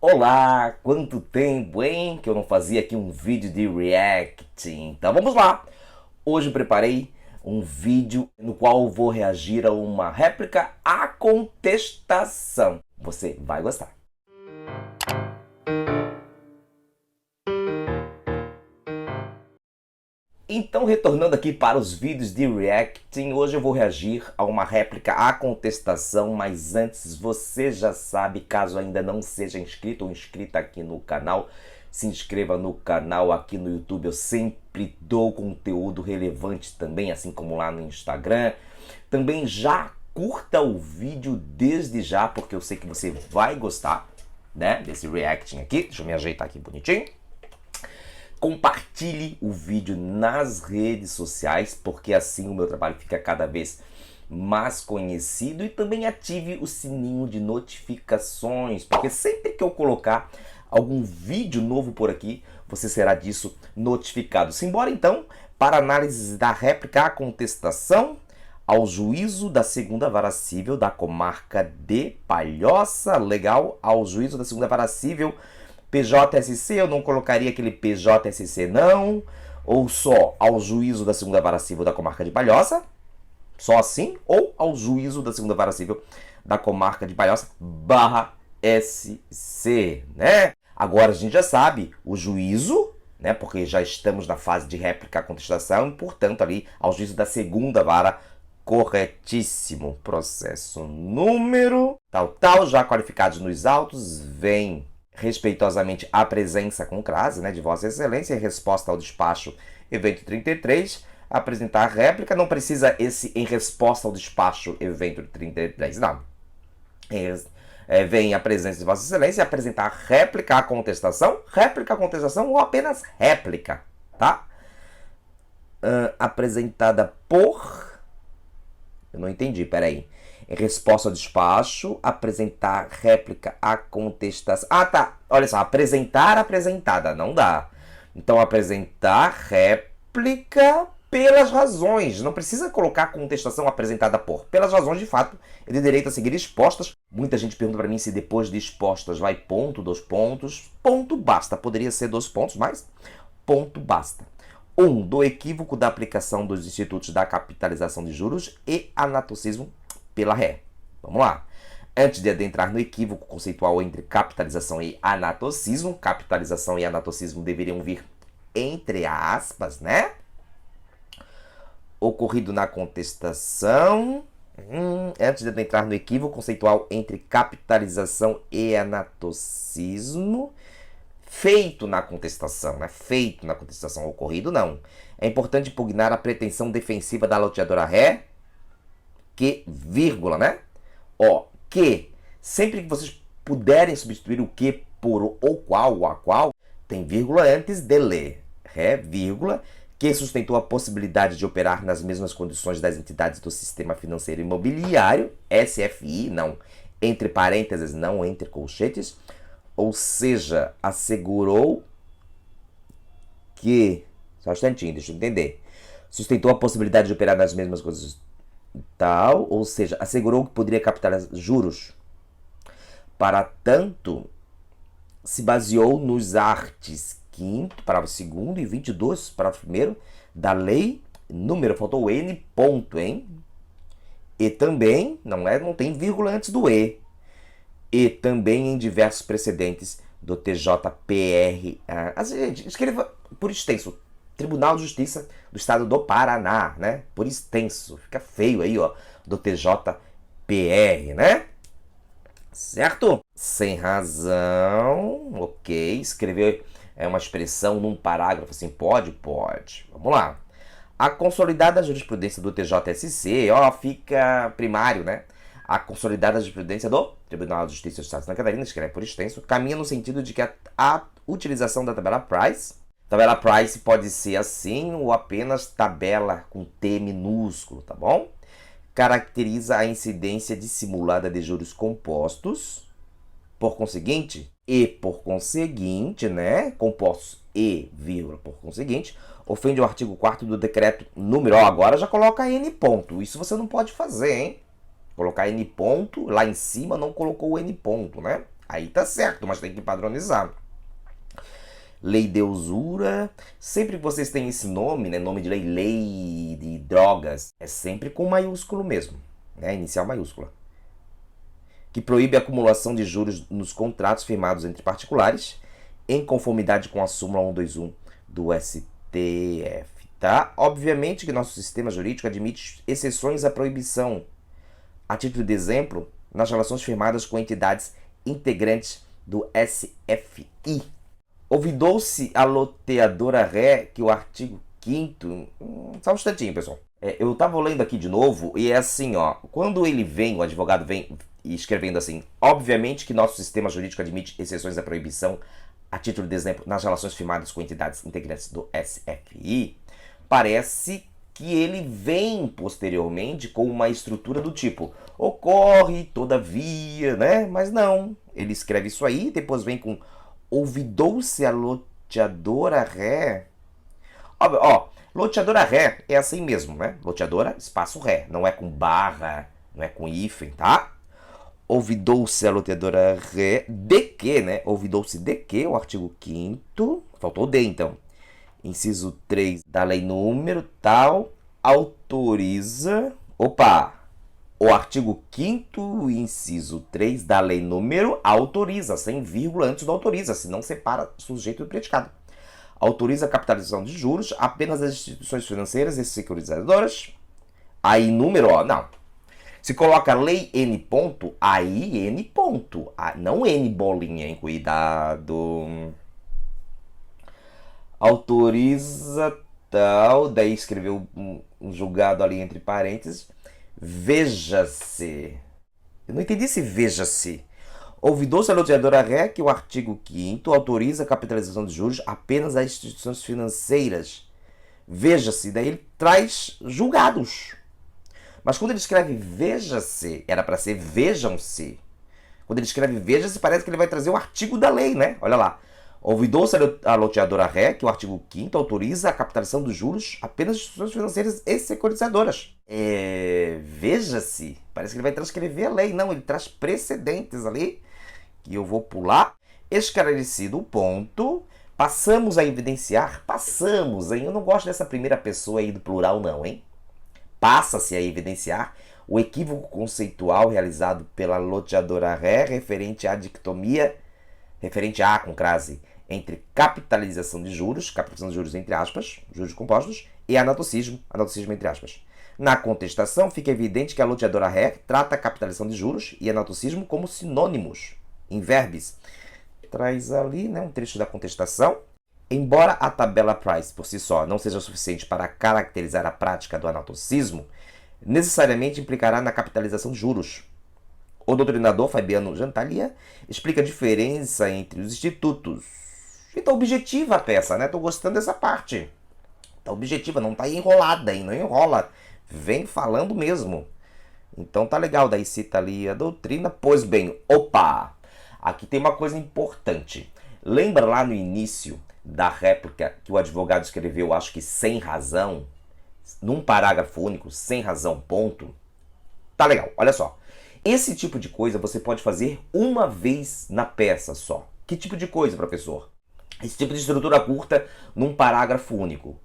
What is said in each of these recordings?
Olá, quanto tempo, hein? Que eu não fazia aqui um vídeo de reacting. Então vamos lá! Hoje eu preparei um vídeo no qual eu vou reagir a uma réplica à contestação. Você vai gostar. Então, retornando aqui para os vídeos de reacting, hoje eu vou reagir a uma réplica à contestação, mas antes você já sabe, caso ainda não seja inscrito ou inscrita aqui no canal, se inscreva no canal aqui no YouTube, eu sempre dou conteúdo relevante também, assim como lá no Instagram. Também já curta o vídeo desde já, porque eu sei que você vai gostar, né, desse reacting aqui. Deixa eu me ajeitar aqui bonitinho. Compartilhe o vídeo nas redes sociais, porque assim o meu trabalho fica cada vez mais conhecido, e também ative o sininho de notificações, porque sempre que eu colocar algum vídeo novo por aqui, você será disso notificado. Simbora então para a análise da réplica à contestação ao juízo da segunda vara civil da comarca de Palhoça. Legal, ao juízo da segunda vara civil PJSC, eu não colocaria aquele PJSC não, ou só ao juízo da segunda vara civil da comarca de Palhoça, só assim, ou ao juízo da segunda vara civil da comarca de Palhoça barra SC, né? Agora a gente já sabe o juízo, né? Porque já estamos na fase de réplica à contestação, e portanto ali ao juízo da segunda vara, corretíssimo. Processo número tal, já qualificados nos autos, vem respeitosamente a presença com crase, né, de Vossa Excelência, em resposta ao despacho evento 33, apresentar réplica. Não precisa esse em resposta ao despacho evento 33, não. Vem a presença de Vossa Excelência apresentar réplica à contestação ou apenas réplica, tá? Apresentada por... Eu não entendi, peraí. Em resposta ao despacho, apresentar réplica à contestação. Ah, tá. Olha só, apresentar, apresentada. Não dá. Então, apresentar réplica pelas razões. Não precisa colocar contestação apresentada por. Pelas razões, de fato, é de direito a seguir expostas. Muita gente pergunta para mim se depois de expostas vai ponto, 2 pontos. Ponto basta. Poderia ser 2 pontos, mas ponto basta. 1. Do equívoco da aplicação dos institutos da capitalização de juros e anatocismo pela ré. Vamos lá. Antes de adentrar no equívoco conceitual entre capitalização e anatocismo, capitalização e anatocismo deveriam vir entre aspas, né? Ocorrido na contestação. Antes de adentrar no equívoco conceitual entre capitalização e anatocismo, feito na contestação, né? Feito na contestação, ocorrido não. É importante impugnar a pretensão defensiva da loteadora ré, que, vírgula, né? Ó, que, sempre que vocês puderem substituir o que por o qual ou a qual, tem vírgula antes de ler. Ré, vírgula, que sustentou a possibilidade de operar nas mesmas condições das entidades do sistema financeiro imobiliário, SFI, não, entre parênteses, não entre colchetes, ou seja, assegurou que... Só um instantinho, deixa eu entender. Sustentou a possibilidade de operar nas mesmas condições tal, ou seja, assegurou que poderia captar juros. Para tanto, se baseou nos artes 5º, parágrafo 2º e 22, parágrafo 1º da lei, número, faltou o N ponto, hein? E também, não tem vírgula antes do E também em diversos precedentes do TJPR. Escreva por extenso, Tribunal de Justiça do Estado do Paraná, né? Por extenso, fica feio aí, ó, do TJPR, né? Certo? Sem razão, ok. Escrever uma expressão num parágrafo assim, pode? Pode. Vamos lá. A consolidada jurisprudência do TJSC, ó, fica primário, né? A consolidada jurisprudência do Tribunal de Justiça do Estado de Santa Catarina, escreve por extenso, caminha no sentido de que a utilização da tabela Price... Tabela Price pode ser assim ou apenas tabela com T minúsculo, tá bom? Caracteriza a incidência dissimulada de juros compostos, por conseguinte, né? Compostos e, vírgula, por conseguinte, ofende o artigo 4º do decreto número, ó, agora já coloca N ponto, isso você não pode fazer, hein? Colocar N ponto, lá em cima não colocou o N ponto, né? Aí tá certo, mas tem que padronizar. Lei de usura. Sempre que vocês têm esse nome, né, nome de lei de drogas, é sempre com maiúsculo mesmo, né, inicial maiúscula. Que proíbe a acumulação de juros nos contratos firmados entre particulares, em conformidade com a súmula 121 do STF, tá? Obviamente que nosso sistema jurídico admite exceções à proibição. A título de exemplo, nas relações firmadas com entidades integrantes do SFI. Ouvidou-se a loteadora ré que o artigo 5º... Só um instantinho, pessoal. Eu tava lendo aqui de novo e é assim, ó. Quando ele vem, o advogado vem escrevendo assim, obviamente que nosso sistema jurídico admite exceções à proibição, a título de exemplo, nas relações firmadas com entidades integrantes do SFI, parece que ele vem posteriormente com uma estrutura do tipo, ocorre, todavia, né? Mas não, ele escreve isso aí, depois vem com ouvidou-se a loteadora ré. Ó, loteadora ré é assim mesmo, né? Loteadora, espaço ré, não é com barra, não é com hífen, tá? Ouvidou-se a loteadora ré de que, né? Ouvidou-se de que, o artigo 5º, faltou o D então, inciso 3 da lei número tal, autoriza, o artigo 5º, inciso 3 da lei número autoriza, sem vírgula antes do autoriza, senão separa sujeito do predicado. Autoriza a capitalização de juros apenas das instituições financeiras e securitizadoras. Aí número, ó, não. Se coloca lei N ponto, aí N ponto. Não N bolinha, hein? Cuidado. Autoriza tal, daí escreveu um julgado ali entre parênteses. Veja-se. Eu não entendi se veja-se. Ouvidou-se a loteadora ré que o artigo 5º autoriza a capitalização de juros apenas às instituições financeiras. Veja-se, daí ele traz julgados. Mas quando ele escreve veja-se, era para ser vejam-se. Quando ele escreve veja-se, parece que ele vai trazer o artigo da lei, né? Olha lá. Ouvidou-se a loteadora ré que o artigo 5º autoriza a capitalização dos juros apenas às instituições financeiras e securitizadoras. Veja-se, parece que ele vai transcrever a lei. Não, ele traz precedentes ali, que eu vou pular. Esclarecido o ponto, passamos a evidenciar, hein? Eu não gosto dessa primeira pessoa aí do plural não, hein? Passa-se a evidenciar o equívoco conceitual realizado pela loteadora ré referente à dicotomia, referente a com crase, entre capitalização de juros entre aspas, juros compostos, e anatocismo entre aspas. Na contestação, fica evidente que a loteadora ré trata a capitalização de juros e anatocismo como sinônimos, em verbis. Traz ali, né, um trecho da contestação. Embora a tabela Price, por si só, não seja suficiente para caracterizar a prática do anatocismo, necessariamente implicará na capitalização de juros. O doutrinador Fabiano Gentaglia explica a diferença entre os institutos. Então, objetiva a peça, né? Tô gostando dessa parte. Tá objetiva, não tá enrolada, hein? Não enrola. Vem falando mesmo. Então tá legal. Daí cita ali a doutrina. Pois bem, aqui tem uma coisa importante. Lembra lá no início da réplica que o advogado escreveu, acho que sem razão, num parágrafo único, sem razão, ponto? Tá legal, olha só. Esse tipo de coisa você pode fazer uma vez na peça só. Que tipo de coisa, professor? Esse tipo de estrutura curta num parágrafo único.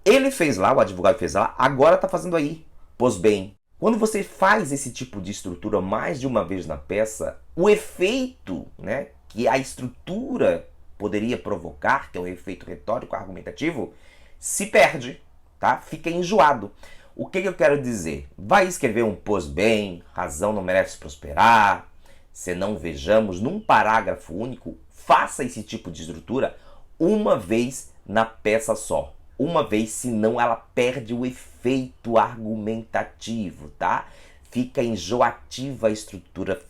Ele fez lá, o advogado fez lá, agora tá fazendo aí. Pois bem, quando você faz esse tipo de estrutura mais de uma vez na peça, o efeito, né, que a estrutura poderia provocar, que é um efeito retórico argumentativo, se perde, tá? Fica enjoado. O que eu quero dizer? Vai escrever um pois bem, razão não merece prosperar, senão vejamos, num parágrafo único, faça esse tipo de estrutura uma vez na peça só. Uma vez, senão ela perde o efeito argumentativo, tá? Fica enjoativa a estrutura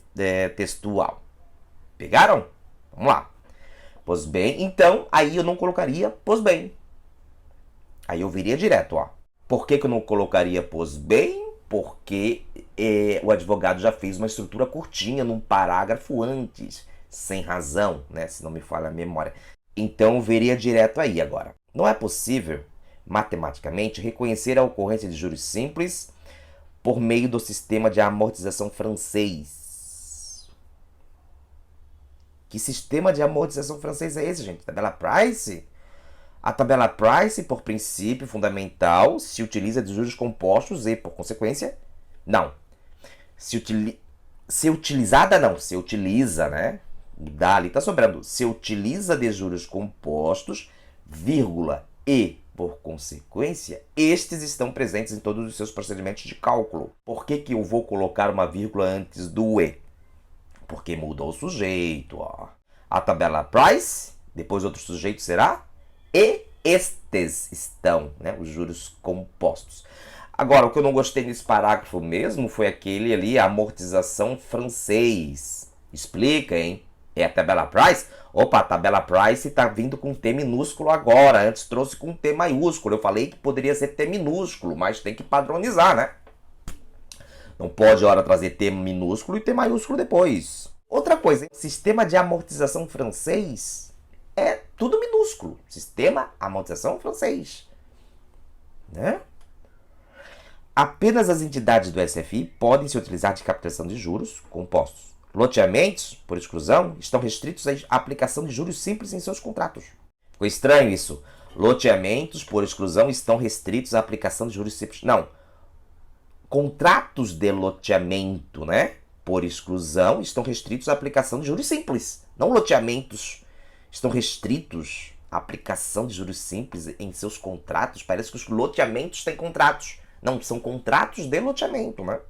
textual. Pegaram? Vamos lá. Pois bem, então, aí eu não colocaria pois bem. Aí eu viria direto, ó. Por que eu não colocaria pois bem? Porque o advogado já fez uma estrutura curtinha num parágrafo antes, sem razão, né? Se não me falha a memória. Então eu viria direto aí agora. Não é possível, matematicamente, reconhecer a ocorrência de juros simples por meio do sistema de amortização francês. Que sistema de amortização francês é esse, gente? Tabela Price? A tabela Price, por princípio fundamental, se utiliza de juros compostos e, por consequência, não. Se utilizada, não. Se utiliza, né? Dali tá sobrando. Se utiliza de juros compostos, vírgula, e, por consequência, estes estão presentes em todos os seus procedimentos de cálculo. Por que eu vou colocar uma vírgula antes do e? Porque mudou o sujeito, ó. A tabela Price, depois outro sujeito será e estes estão, né, os juros compostos. Agora, o que eu não gostei nesse parágrafo mesmo foi aquele ali, a amortização francês. Explica, hein? É a tabela Price? Opa, a tabela Price está vindo com T minúsculo agora. Antes trouxe com T maiúsculo. Eu falei que poderia ser T minúsculo, mas tem que padronizar, né? Não pode, ora, trazer T minúsculo e T maiúsculo depois. Outra coisa, hein? Sistema de amortização francês é tudo minúsculo. Sistema amortização francês. Né? Apenas as entidades do SFI podem se utilizar de captação de juros compostos. Loteamentos, por exclusão, estão restritos à aplicação de juros simples em seus contratos. Ficou estranho isso? Loteamentos, por exclusão, estão restritos à aplicação de juros simples. Não. Contratos de loteamento, né? Por exclusão, estão restritos à aplicação de juros simples. Não loteamentos estão restritos à aplicação de juros simples em seus contratos. Parece que os loteamentos têm contratos. Não, são contratos de loteamento, né?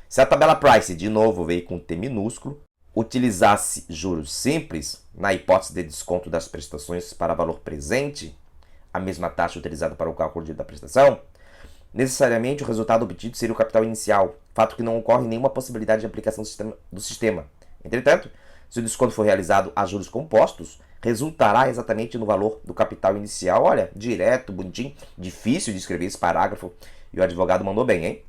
Se a tabela Price, de novo, veio com T minúsculo, utilizasse juros simples, na hipótese de desconto das prestações para valor presente, a mesma taxa utilizada para o cálculo da prestação, necessariamente o resultado obtido seria o capital inicial, fato que não ocorre nenhuma possibilidade de aplicação do sistema. Entretanto, se o desconto for realizado a juros compostos, resultará exatamente no valor do capital inicial. Olha, direto, bonitinho, difícil de escrever esse parágrafo, e o advogado mandou bem, hein?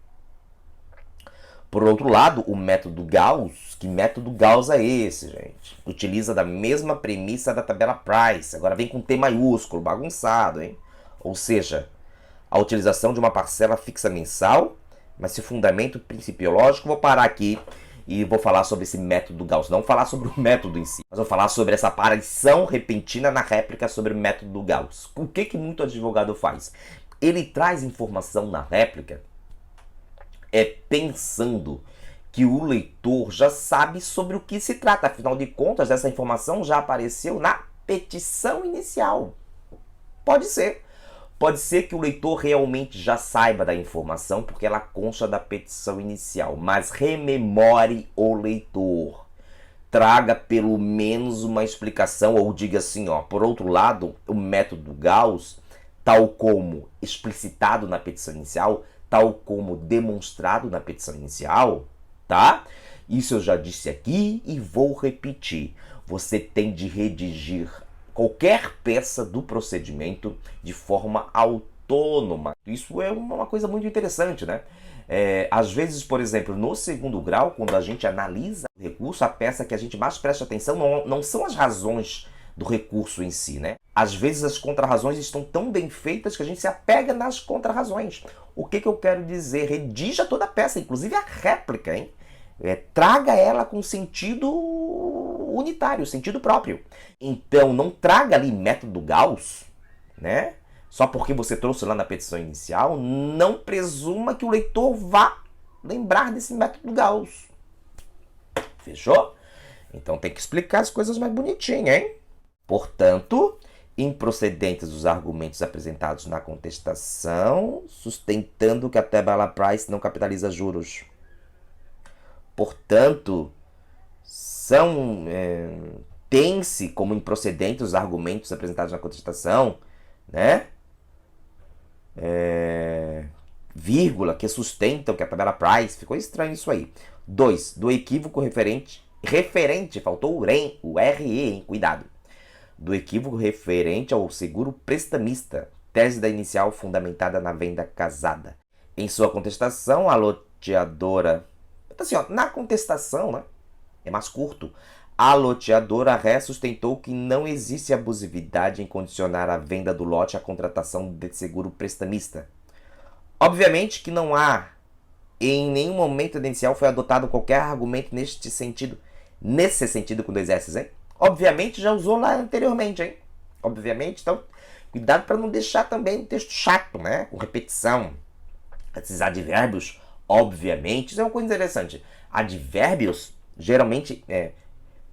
Por outro lado, o método Gauss, que método Gauss é esse, gente? Utiliza da mesma premissa da tabela Price, agora vem com T maiúsculo, bagunçado, hein? Ou seja, a utilização de uma parcela fixa mensal, mas se fundamento principiológico, vou parar aqui e vou falar sobre esse método Gauss. Não falar sobre o método em si, mas vou falar sobre essa aparição repentina na réplica sobre o método Gauss. O que muito advogado faz? Ele traz informação na réplica pensando que o leitor já sabe sobre o que se trata. Afinal de contas, essa informação já apareceu na petição inicial. Pode ser. Pode ser que o leitor realmente já saiba da informação porque ela consta da petição inicial, mas rememore o leitor. Traga pelo menos uma explicação, ou diga assim, ó, por outro lado, o método Gauss, tal como explicitado na petição inicial, tal como demonstrado na petição inicial, tá? Isso eu já disse aqui e vou repetir. Você tem de redigir qualquer peça do procedimento de forma autônoma. Isso é uma coisa muito interessante, né? Às vezes, por exemplo, no segundo grau, quando a gente analisa o recurso, a peça que a gente mais presta atenção não são as razões do recurso em si, né? Às vezes as contrarrazões estão tão bem feitas que a gente se apega nas contrarrazões. O que eu quero dizer? Redija toda a peça, inclusive a réplica, hein? Traga ela com sentido unitário, sentido próprio. Então, não traga ali método Gauss, né? Só porque você trouxe lá na petição inicial, não presuma que o leitor vá lembrar desse método Gauss. Fechou? Então tem que explicar as coisas mais bonitinhas, hein? Portanto, improcedentes os argumentos apresentados na contestação, sustentando que a tabela Price não capitaliza juros. Portanto, tem-se como improcedentes os argumentos apresentados na contestação, né? Vírgula, que sustentam que a tabela Price, ficou estranho isso aí. 2. Do equívoco referente, faltou o RE, hein? Cuidado. Do equívoco referente ao seguro prestamista, tese da inicial fundamentada na venda casada. Em sua contestação, a loteadora... Assim, ó, na contestação, né, é mais curto, a loteadora ré sustentou que não existe abusividade em condicionar a venda do lote à contratação de seguro prestamista. Obviamente que não há, em nenhum momento inicial foi adotado qualquer argumento neste sentido. nesse sentido com dois S, hein? Obviamente já usou lá anteriormente, hein? Obviamente, então, cuidado para não deixar também o texto chato, né? Com repetição. Esses advérbios, obviamente, isso é uma coisa interessante. Advérbios, geralmente,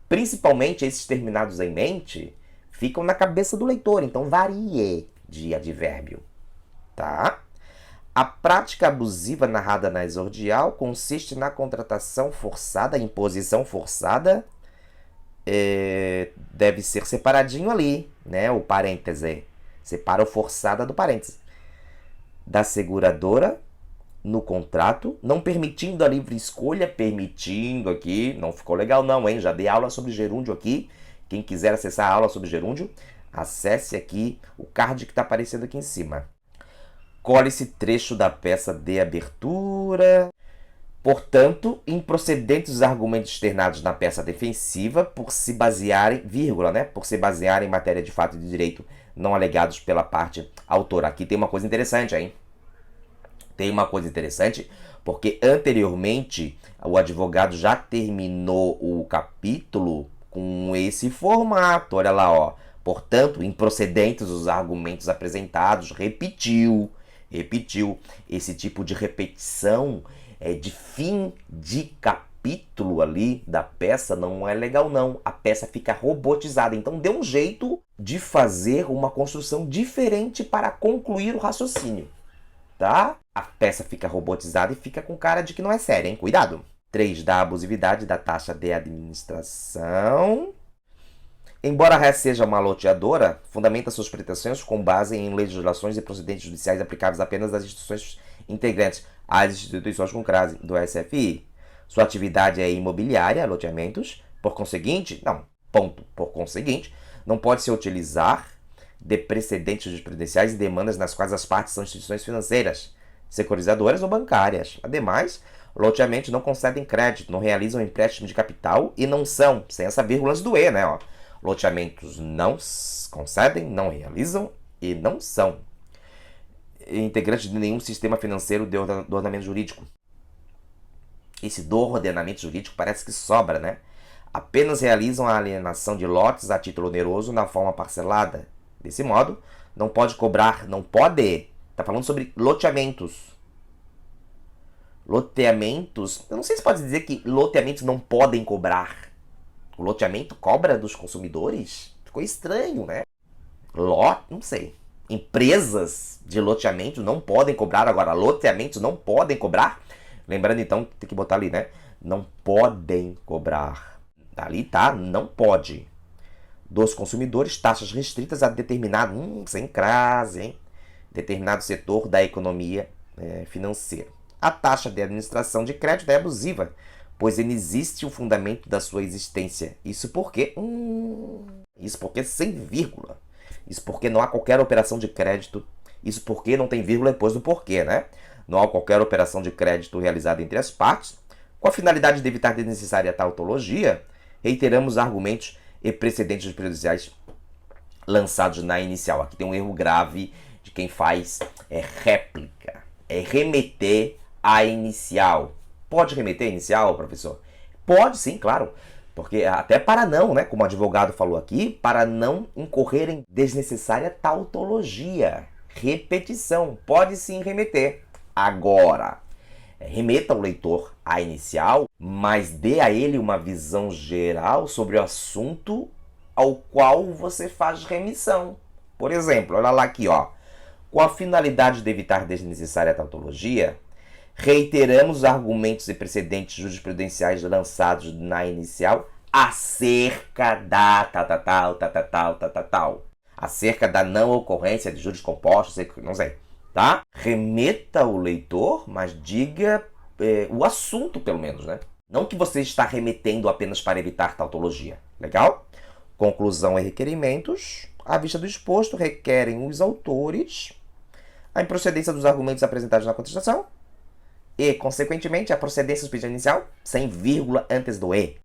principalmente esses terminados em mente, ficam na cabeça do leitor, então varie de advérbio, tá? A prática abusiva narrada na exordial consiste na contratação forçada, imposição forçada, deve ser separadinho ali, né? O parêntese, separa o forçada do parêntese. Da seguradora no contrato, não permitindo a livre escolha, permitindo aqui, não ficou legal não, hein? Já dei aula sobre gerúndio aqui. Quem quiser acessar a aula sobre gerúndio, acesse aqui o card que está aparecendo aqui em cima. Colhe-se trecho da peça de abertura. Portanto, improcedentes os argumentos externados na peça defensiva por se basearem, vírgula, né? Por se basearem em matéria de fato e de direito não alegados pela parte autora. Aqui tem uma coisa interessante, hein? Tem uma coisa interessante, porque anteriormente o advogado já terminou o capítulo com esse formato. Olha lá, ó. Portanto, improcedentes os argumentos apresentados, repetiu. Esse tipo de repetição de fim de capítulo ali da peça não é legal não. A peça fica robotizada. Então dê um jeito de fazer uma construção diferente para concluir o raciocínio, tá? A peça fica robotizada e fica com cara de que não é séria, hein? Cuidado! 3. Da abusividade da taxa de administração. Embora a ré seja uma loteadora, fundamenta suas pretensões com base em legislações e procedentes judiciais aplicáveis apenas às instituições integrantes às instituições com crase do SFI. Sua atividade é imobiliária, loteamentos, por conseguinte, não pode se utilizar de precedentes jurisprudenciais e demandas nas quais as partes são instituições financeiras, securizadoras ou bancárias. Ademais, loteamentos não concedem crédito, não realizam empréstimo de capital e não são, sem essa vírgula do E, né? Ó. Loteamentos não concedem, não realizam e não são integrantes de nenhum sistema financeiro do ordenamento jurídico. Esse do ordenamento jurídico parece que sobra, né? Apenas realizam a alienação de lotes a título oneroso na forma parcelada. Desse modo, não pode cobrar, tá falando sobre loteamentos. Loteamentos, eu não sei se pode dizer que loteamentos não podem cobrar. O loteamento cobra dos consumidores? Ficou estranho, né? Não sei. Empresas de loteamento não podem cobrar, agora loteamentos não podem cobrar. Lembrando então, tem que botar ali, né? Não podem cobrar. Ali tá, não pode. Dos consumidores, taxas restritas a determinado, sem crase, hein? Determinado setor da economia financeira. A taxa de administração de crédito é abusiva, pois inexiste o fundamento da sua existência. Isso porque sem vírgula. Isso porque não há qualquer operação de crédito. Isso porque não tem vírgula depois do porquê, né? Não há qualquer operação de crédito realizada entre as partes. Com a finalidade de evitar desnecessária tautologia, reiteramos argumentos e precedentes jurisprudenciais lançados na inicial. Aqui tem um erro grave de quem faz réplica. É remeter à inicial. Pode remeter à inicial, professor? Pode sim, claro. Porque até para não, né, como o advogado falou aqui, para não incorrer em desnecessária tautologia. Repetição. Pode sim remeter. Agora, remeta o leitor à inicial, mas dê a ele uma visão geral sobre o assunto ao qual você faz remissão. Por exemplo, olha lá aqui, ó. Com a finalidade de evitar desnecessária tautologia, reiteramos os argumentos e precedentes jurisprudenciais lançados na inicial acerca da tal. Acerca da não ocorrência de juros compostos, não sei, tá? Remeta o leitor, mas diga o assunto, pelo menos, né? Não que você está remetendo apenas para evitar tautologia. Legal? Conclusão e requerimentos. À vista do exposto, requerem os autores a improcedência dos argumentos apresentados na contestação e, consequentemente, a procedência do pedido inicial, sem vírgula antes do E.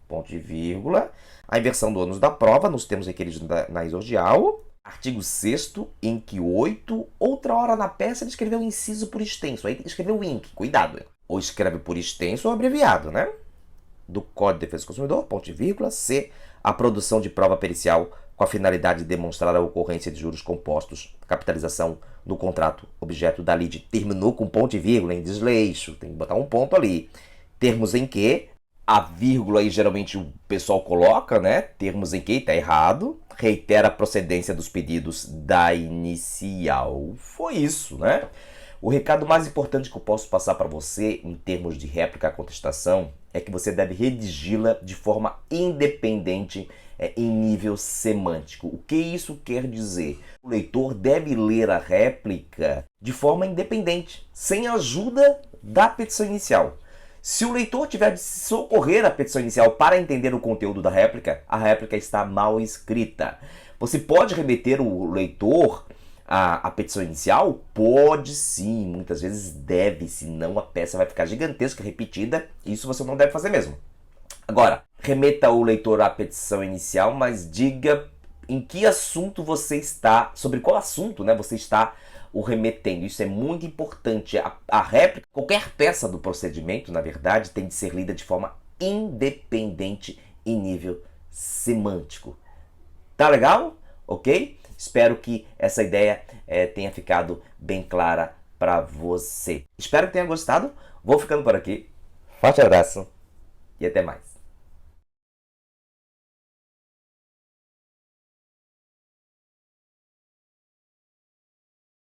Ponto de vírgula. A inversão do ônus da prova nos termos requeridos na exordial. Artigo 6º, inc. 8. Outra hora na peça ele escreveu inciso por extenso. Aí escreveu inc. Cuidado. Ou escreve por extenso ou abreviado, né? do Código de Defesa do Consumidor, ponto e vírgula. C, a produção de prova pericial com a finalidade de demonstrar a ocorrência de juros compostos, capitalização no contrato objeto da lide. Terminou com ponto e vírgula, em desleixo, tem que botar um ponto ali. Termos em que, a vírgula aí geralmente o pessoal coloca, né? Termos em que, tá errado. Reitera a procedência dos pedidos da inicial. Foi isso, né? O recado mais importante que eu posso passar para você em termos de réplica à contestação é que você deve redigi-la de forma independente em nível semântico. O que isso quer dizer? O leitor deve ler a réplica de forma independente, sem ajuda da petição inicial. Se o leitor tiver de socorrer à petição inicial para entender o conteúdo da réplica, a réplica está mal escrita. Você pode remeter o leitor à petição inicial? Pode sim, muitas vezes deve, senão a peça vai ficar gigantesca, repetida, e isso você não deve fazer mesmo. Agora, remeta o leitor à petição inicial, mas diga em que assunto você está, sobre qual assunto, né, você está o remetendo. Isso é muito importante. A réplica, qualquer peça do procedimento, na verdade, tem de ser lida de forma independente em nível semântico. Tá legal? Ok? Espero que essa ideia tenha ficado bem clara para você. Espero que tenha gostado. Vou ficando por aqui. Forte abraço e até mais.